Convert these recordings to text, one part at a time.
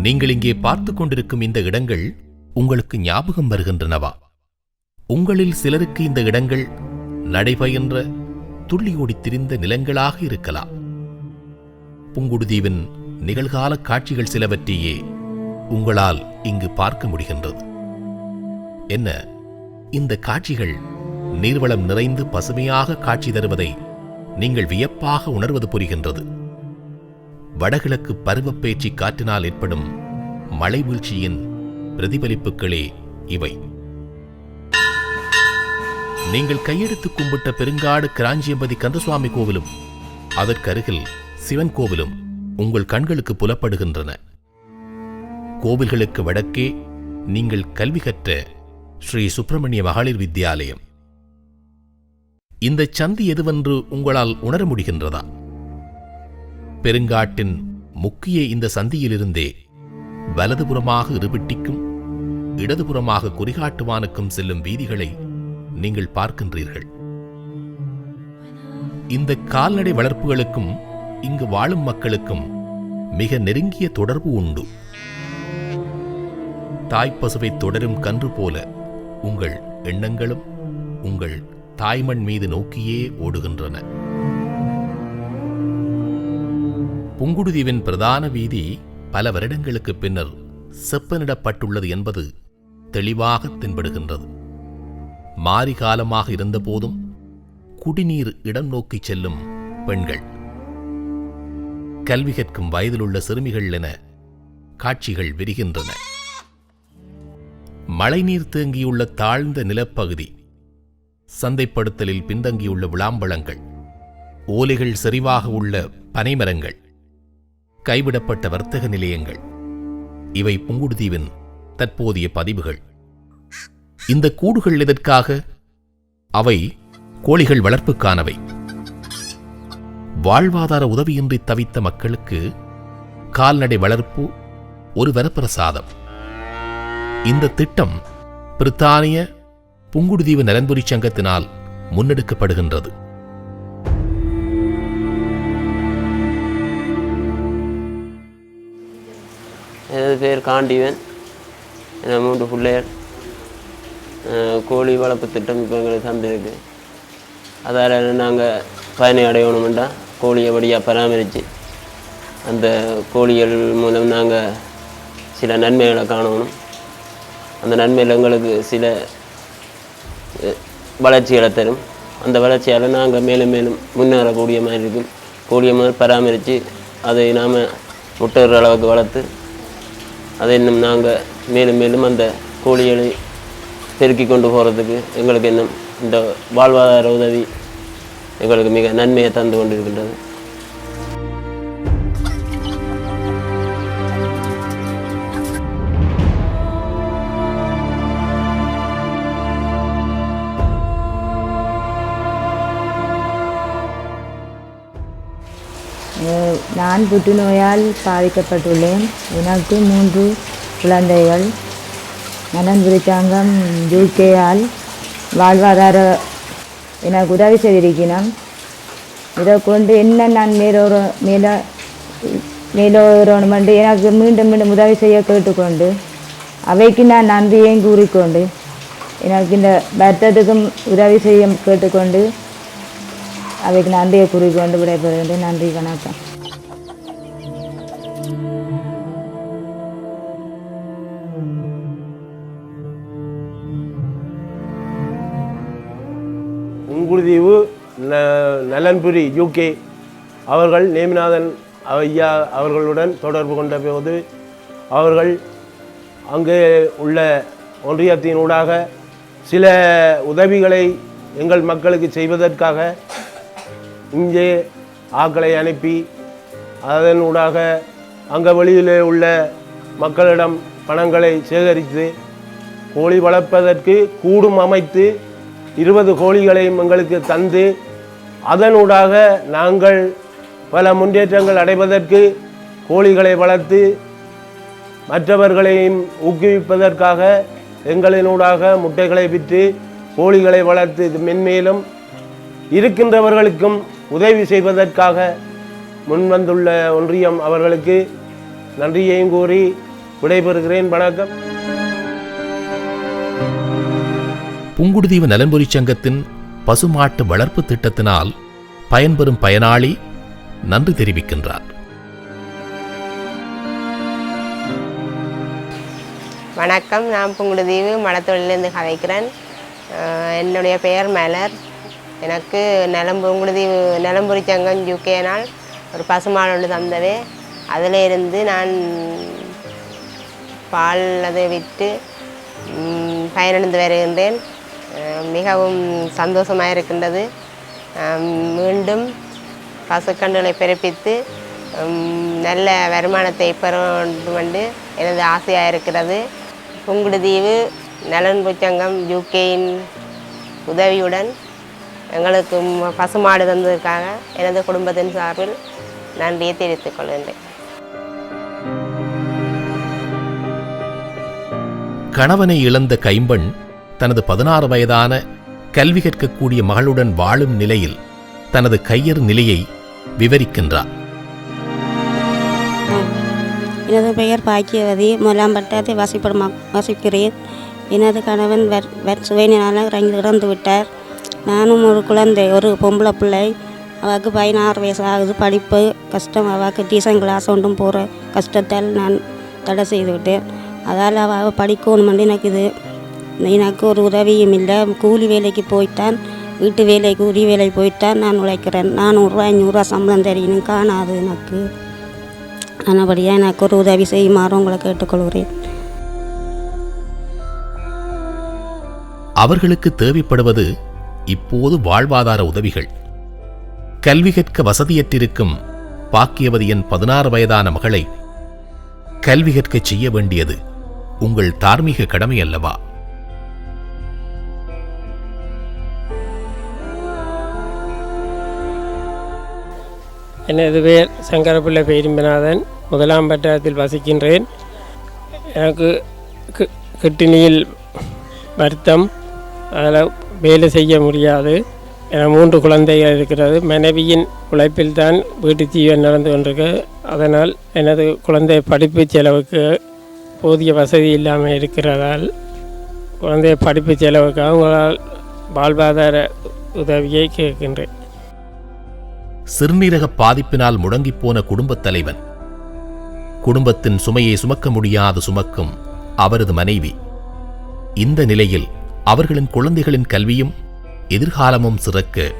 நீங்கள் இங்கே பார்த்துக் கொண்டிருக்கும் இந்த இடங்கள் உங்களுக்கு ஞாபகம் வருகின்றனவா? உங்களில் சிலருக்கு இந்த இடங்கள் நடைபயின்ற துள்ளியோடி திரிந்த நிலங்களாக இருக்கலாம். புங்குடுதீவின் நிகழ்கால காட்சிகள் சிலவற்றையே உங்களால் இங்கு பார்க்க முடிகின்றது. என்ன, இந்த காட்சிகள் நீர்வளம் நிறைந்து பசுமையாக காட்சி தருவதை நீங்கள் வியப்பாக உணர்வது புரிகின்றது. வடகிழக்கு பருவப்பேச்சு காற்றினால் ஏற்படும் மழை வீழ்ச்சியின் பிரதிபலிப்புகளே இவை. நீங்கள் கையெடுத்து கும்பிட்ட பெருங்காடு கிராஞ்சியம்பதி கந்தசுவாமி கோவிலும் அதற்கருகில் சிவன் கோவிலும் உங்கள் கண்களுக்கு புலப்படுகின்றன. கோவில்களுக்கு வடக்கே நீங்கள் கல்வி கற்ற ஸ்ரீ சுப்பிரமணிய மகளிர் வித்யாலயம். இந்த சந்தி எதுவென்று உங்களால் உணர முடிகின்றதா? பெருங்காட்டின் முக்கிய இந்த சந்தியிலிருந்தே வலதுபுறமாக இருபிட்டிக்கும் இடதுபுறமாக குறிகாட்டுவானுக்கும் செல்லும் வீதிகளை நீங்கள் பார்க்கின்றீர்கள். இந்த கால்நடை வளர்ப்புகளுக்கும் இங்கு வாழும் மக்களுக்கும் மிக நெருங்கிய தொடர்பு உண்டு. தாய்ப்பசுவை தொடரும் கன்று போல உங்கள் எண்ணங்களும் உங்கள் தாய்மண் மீது நோக்கியே ஓடுகின்றன. புங்குடுதீவின் பிரதான வீதி பல வருடங்களுக்கு பின்னர் செப்பனிடப்பட்டுள்ளது என்பது தெளிவாக தென்படுகின்றது. மாரி காலமாக இருந்தபோதும் குடிநீர் இடம் நோக்கி செல்லும் பெண்கள், கல்வி கற்கும் வயதிலுள்ள சிறுமிகள் என காட்சிகள் விரிகின்றன. மழைநீர் தேங்கியுள்ள தாழ்ந்த நிலப்பகுதி, சந்தைப்படுத்தலில் பின்தங்கியுள்ள விளாம்பழங்கள், ஓலைகள் செறிவாக உள்ள பனைமரங்கள், கைவிடப்பட்ட வர்த்தக நிலையங்கள், இவை புங்குடுதீவின் தற்போதைய பதிவுகள். இந்த கூடுகள் எதற்காக? அவை கோழிகள் வளர்ப்புக்கானவை. வாழ்வாதார உதவியின்றி தவித்த மக்களுக்கு கால்நடை வளர்ப்பு ஒரு வரப்பிரசாதம். இந்த திட்டம் பிரித்தானிய புங்குடுதீவு நலன்புரி சங்கத்தினால் முன்னெடுக்கப்படுகின்றது. எனது பேர் காண்டீவன். என 3 பிள்ளைகள். கோழி வளர்ப்பு திட்டம் இப்போ எங்களுக்கு தந்திருக்கு. அதால் நாங்கள் பயனை அடையணுமெண்டா கோழியை வழியாக பராமரித்து அந்த கோழிகள் மூலம் நாங்கள் சில நன்மைகளை காணணும். அந்த நன்மையில் எங்களுக்கு சில வளர்ச்சிகளை தரும். அந்த வளர்ச்சியால் நாங்கள் மேலும் மேலும் முன்னேறக்கூடிய மாதிரி இருக்கும். கோழியை மாதிரி பராமரித்து அதை நாம் முட்டைற அளவுக்கு வளர்த்து அதை இன்னும் நாங்கள் மேலும் மேலும் அந்த கோழிகளை பெருக்கி கொண்டு போகிறதுக்கு எங்களுக்கு இன்னும் இந்த வாழ்வாதார உதவி எங்களுக்கு மிக நன்மையை தந்து கொண்டிருக்கின்றது. நான் புற்றுநோயால் பாதிக்கப்பட்டுள்ளேன். எனக்கு 3 குழந்தைகள். நலன்புரி சங்கம் யூகேயால் வாழ்வாதார எனக்கு உதவி செய்திருக்கிறேன். இதை கொண்டு என்ன நான் மேலோரணுமென்று எனக்கு மீண்டும் மீண்டும் உதவி செய்ய கேட்டுக்கொண்டு அவைக்கு நான் நன்றியையும் கூறிக்கொண்டு எனக்கு இந்த பர்த்தத்துக்கும் உதவி செய்ய கேட்டுக்கொண்டு அவைக்கு நன்றியை கூறிக்கொண்டு விடைபெறுகின்றேன். நன்றி, வணக்கம். புங்குடுதீவு நலன்புரி யூகே அவர்கள் நேமிநாதன் ஐயா அவர்களுடன் தொடர்பு கொண்ட போது அவர்கள் அங்கே உள்ள ஒன்றியத்தினூடாக சில உதவிகளை எங்கள் மக்களுக்கு செய்வதற்காக இங்கே ஆக்களை அனுப்பி அதனூடாக அங்கே வெளியிலே உள்ள மக்களிடம் பணங்களை சேகரித்து கோழி வளர்ப்பதற்கு கூடும் அமைத்து 20 கோழிகளையும் எங்களுக்கு தந்து அதனூடாக நாங்கள் பல முன்னேற்றங்கள் அடைவதற்கு கோழிகளை வளர்த்து மற்றவர்களையும் ஊக்குவிப்பதற்காக எங்களினூடாக முட்டைகளை விற்று கோழிகளை வளர்த்து மென்மேலும் இருக்கின்றவர்களுக்கும் உதவி செய்வதற்காக முன்வந்துள்ள ஒன்றியம் அவர்களுக்கு நன்றியையும் கூறி விடைபெறுகிறேன். வணக்கம். புங்குடுதீவு நலன்புரி சங்கத்தின் பசுமாட்டு வளர்ப்பு திட்டத்தினால் பயன்பெறும் பயனாளி நன்றி தெரிவிக்கின்றார். வணக்கம், நான் புங்குடுதீவு மடத்தொழிலிருந்து கதைக்கிறேன். என்னுடைய பெயர் மலர். எனக்கு புங்குடுதீவு நலம்புரி சங்கம் யூகேனால் ஒரு பசுமாடு ஒன்று தந்தது. அதில் இருந்து நான் பால் அதை விட்டு பயனடைந்து வருகின்றேன். மிகவும் சந்தோஷமாக இருக்கின்றது. மீண்டும் பசுக்கன்றுகளை பிறப்பித்து நல்ல வருமானத்தை பெற வேண்டும் என்று எனது ஆசையாக இருக்கிறது. புங்குடுதீவு நலன்புரி சங்கம் யூகேயின் உதவியுடன் எங்களுக்கு பசுமாடு தந்ததற்காக எனது குடும்பத்தின் சார்பில் நன்றியை தெரிவித்துக் கொள்கின்றேன். கணவனை இழந்த கைம்பெண் தனது 16 வயதான கல்வி கற்கக்கூடிய மகளுடன் வாழும் நிலையில் தனது கையறு நிலையை விவரிக்கின்றார். எனது பெயர் பாக்கியவதி. முதலாம் பட்டத்தை வசிக்கிறேன். எனது கணவன் சுவையினால் இறந்து விட்டார். நானும் ஒரு குழந்தை, ஒரு பொம்பளை பிள்ளை. அவளுக்கு 16 வயசு ஆகுது. படிப்பு கஷ்டம். அவளுக்கு டியூஷன் கிளாஸ் ஒன்றும் போகிற கஷ்டத்தால் நான் தடை செய்து விட்டேன். அதால் அவள் படிக்கணுமென்று எனக்கு ஒரு உதவியும் இல்லை. கூலி வேலைக்கு போய்த்தான், வீட்டு வேலை கூலி வேலை போய்த்தான் நான் உழைக்கிறேன். 400-500 சம்பளம் தெரியணும் காணாது எனக்கு. ஆனபடியாக எனக்கு ஒரு உதவி செய்யுமாறு உங்களை கேட்டுக்கொள்கிறேன். அவர்களுக்கு தேவைப்படுவது இப்போது வாழ்வாதார உதவிகள். கல்வி கற்க வசதியற்றிருக்கும் பாக்கியவதியின் 16 வயதான மகளை கல்வி கற்கச் செய்ய வேண்டியது உங்கள் தார்மீக கடமை அல்லவா? எனது பேர் சங்கரப்பிள்ளை பேரிம்பநாதன். முதலாம் பட்டத்தில் வசிக்கின்றேன். எனக்கு கிட்னியில் வருத்தம், அதில் வேலை செய்ய முடியாது. எனக்கு 3 குழந்தைகள் இருக்கிறது. மனைவியின் உழைப்பில் தான் வீட்டு ஜீவன் நடந்து கொண்டிருக்கு. அதனால் எனது குழந்தை படிப்பு செலவுக்கு போதிய வசதி இல்லாமல் இருக்கிறதால் குழந்தை படிப்பு செலவுக்காக உங்களால் வாழ்வாதார உதவியை கேட்கின்றேன். சிறுநீரக பாதிப்பினால் முடங்கிப்போன குடும்பத் தலைவன், குடும்பத்தின் சுமையை சுமக்க முடியாது சுமக்கும் அவரது மனைவி. இந்த நிலையில் அவர்களின் குழந்தைகளின் கல்வியும் எதிர்காலமும் சிறக்க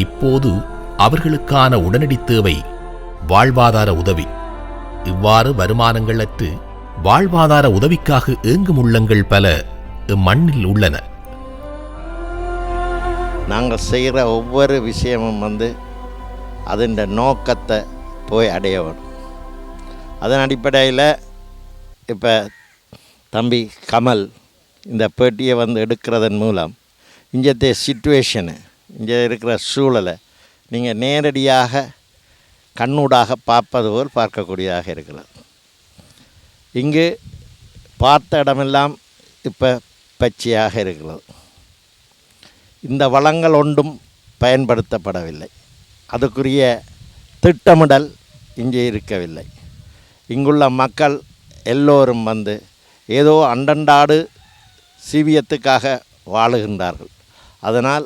இப்போது அவர்களுக்கான உடனடி தேவை வாழ்வாதார உதவி. இவ்வாறு வருமானங்கள் அற்று வாழ்வாதார உதவிக்காக ஏங்கும் உள்ளங்கள் பல இம்மண்ணில் உள்ளன. நாங்கள் செய்கிற ஒவ்வொரு விஷயமும் அதன் நோக்கத்தை போய் அடைய வேணும். அதன் அடிப்படையில் இப்போ தம்பி கமல் இந்த பேட்டியை எடுக்கிறதன் மூலம் இங்கே சிச்சுவேஷனு, இங்கே இருக்கிற சூழலை நீங்கள் நேரடியாக கண்ணூடாக பார்ப்பது போல் பார்க்கக்கூடியதாக இருக்கிறது. இங்கு பார்த்த இடமெல்லாம் இப்போ பச்சையாக இருக்கிறது. இந்த வளங்கள் ஒன்றும் பயன்படுத்தப்படவில்லை. அதுக்குரிய திட்டமிடல் இங்கே இருக்கவில்லை. இங்குள்ள மக்கள் எல்லோரும் ஏதோ அண்டண்டாடு சீவியத்துக்காக வாழுகின்றார்கள். அதனால்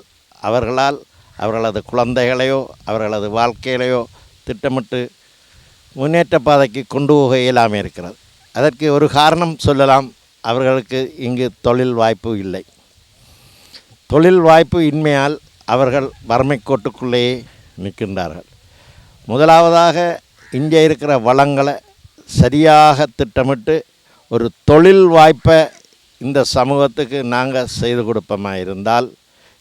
அவர்களது குழந்தைகளையோ அவர்களது வாழ்க்கையிலையோ திட்டமிட்டு முன்னேற்ற பாதைக்கு கொண்டு போக இயலாமல் இருக்கிறது. அதற்கு ஒரு காரணம் சொல்லலாம், அவர்களுக்கு இங்கு தொழில் வாய்ப்பு இல்லை. தொழில் வாய்ப்பு இன்மையால் அவர்கள் வறுமை கோட்டுக்குள்ளேயே நிற்கின்றார்கள். முதலாவதாக இங்கே இருக்கிற வளங்களை சரியாக திட்டமிட்டு ஒரு தொழில் வாய்ப்பை இந்த சமூகத்துக்கு நாங்கள் செய்து கொடுப்போமாக இருந்தால்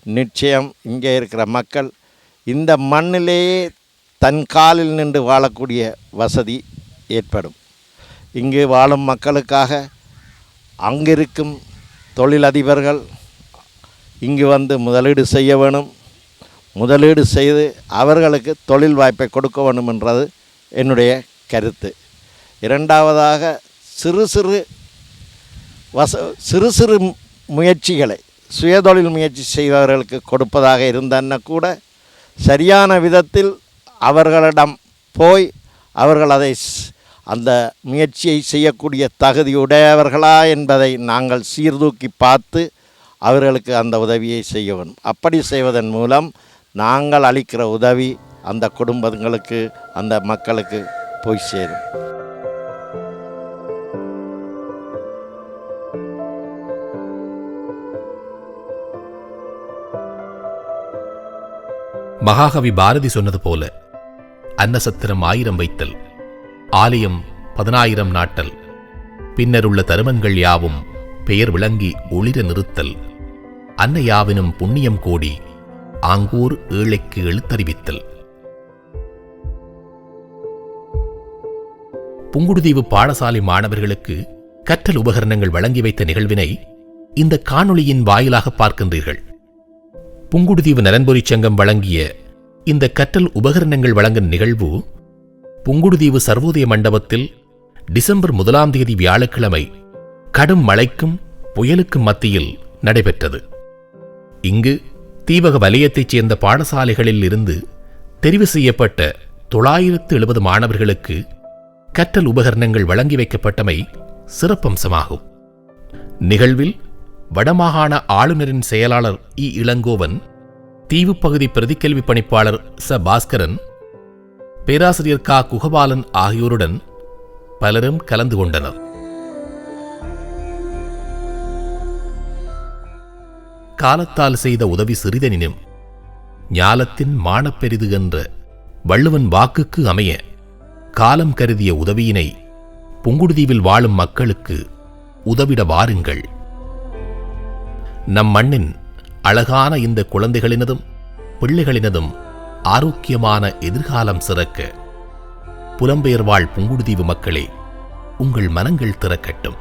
நிச்சயம் இங்கே இருக்கிற மக்கள் இந்த மண்ணிலேயே தன் காலில் நின்று வாழக்கூடிய வசதி ஏற்படும். இங்கு வாழும் மக்களுக்காக அங்கிருக்கும் தொழிலதிபர்கள் இங்கு முதலீடு செய்ய வேணும். முதலீடு செய்து அவர்களுக்கு தொழில் வாய்ப்பை கொடுக்க வேண்டும் என்றது என்னுடைய கருத்து. இரண்டாவதாக சிறு சிறு முயற்சிகளை சுயதொழில் முயற்சி செய்பவர்களுக்கு கொடுப்பதாக இருந்தன கூட சரியான விதத்தில் அவர்களிடம் போய் அவர்கள் அந்த முயற்சியை செய்யக்கூடிய தகுதியுடையவர்களா என்பதை நாங்கள் சீர்தூக்கி பார்த்து அவர்களுக்கு அந்த உதவியை செய்ய வேண்டும். அப்படி செய்வதன் மூலம் நாங்கள் அளிக்கிற உதவி அந்த குடும்பங்களுக்கு, அந்த மக்களுக்கு போய் சேரும். மகாகவி பாரதி சொன்னது போல, அன்னசத்திரம் 1000 வைத்தல், ஆலயம் 10,000 நாட்டல், பின்னருள்ள தருமங்கள் யாவும் பெயர் விளங்கி ஒளிர நிறுத்தல், அன்னையாவினும் புண்ணியம் கோடி ஆங்கூர் ஏழைக்கு எழுத்தறிவித்தல். புங்குடுதீவு பாடசாலை மாணவர்களுக்கு கற்றல் உபகரணங்கள் வழங்கி வைத்த நிகழ்வினை இந்த காணொளியின் வாயிலாக பார்க்கின்றீர்கள். புங்குடுதீவு நலன்புரி சங்கம் வழங்கிய இந்த கற்றல் உபகரணங்கள் வழங்கும் நிகழ்வு புங்குடுதீவு சர்வோதய மண்டபத்தில் டிசம்பர் 1ஆம் தேதி வியாழக்கிழமை கடும் மழைக்கும் புயலுக்கும் மத்தியில் நடைபெற்றது. இங்கு தீவக வலயத்தைச் சேர்ந்த பாடசாலைகளில் இருந்து தெரிவு செய்யப்பட்ட 970 மாணவர்களுக்கு கற்றல் உபகரணங்கள் வழங்கி வைக்கப்பட்டமை சிறப்பம்சமாகும். நிகழ்வில் வடமாகாண ஆளுநரின் செயலாளர் இ. இளங்கோவன், தீவுப்பகுதி பிரதிக்கல்வி பணிப்பாளர் ச. பாஸ்கரன், பேராசிரியர் கா. குகபாலன் ஆகியோருடன் பலரும் கலந்து கொண்டனர். காலத்தால் செய்த உதவி சிறிதெனினும் ஞாலத்தின் மானப்பெரிது என்ற வள்ளுவன் வாக்குக்கு அமைய காலம் கருதிய உதவியினை புங்குடுதீவில் வாழும் மக்களுக்கு உதவிட வாருங்கள். நம் மண்ணின் அழகான இந்த குழந்தைகளினதும் பிள்ளைகளினதும் ஆரோக்கியமான எதிர்காலம் சிறக்க புலம்பெயர் வாழ் புங்குடுதீவு மக்களே, உங்கள் மனங்கள் திறக்கட்டும்.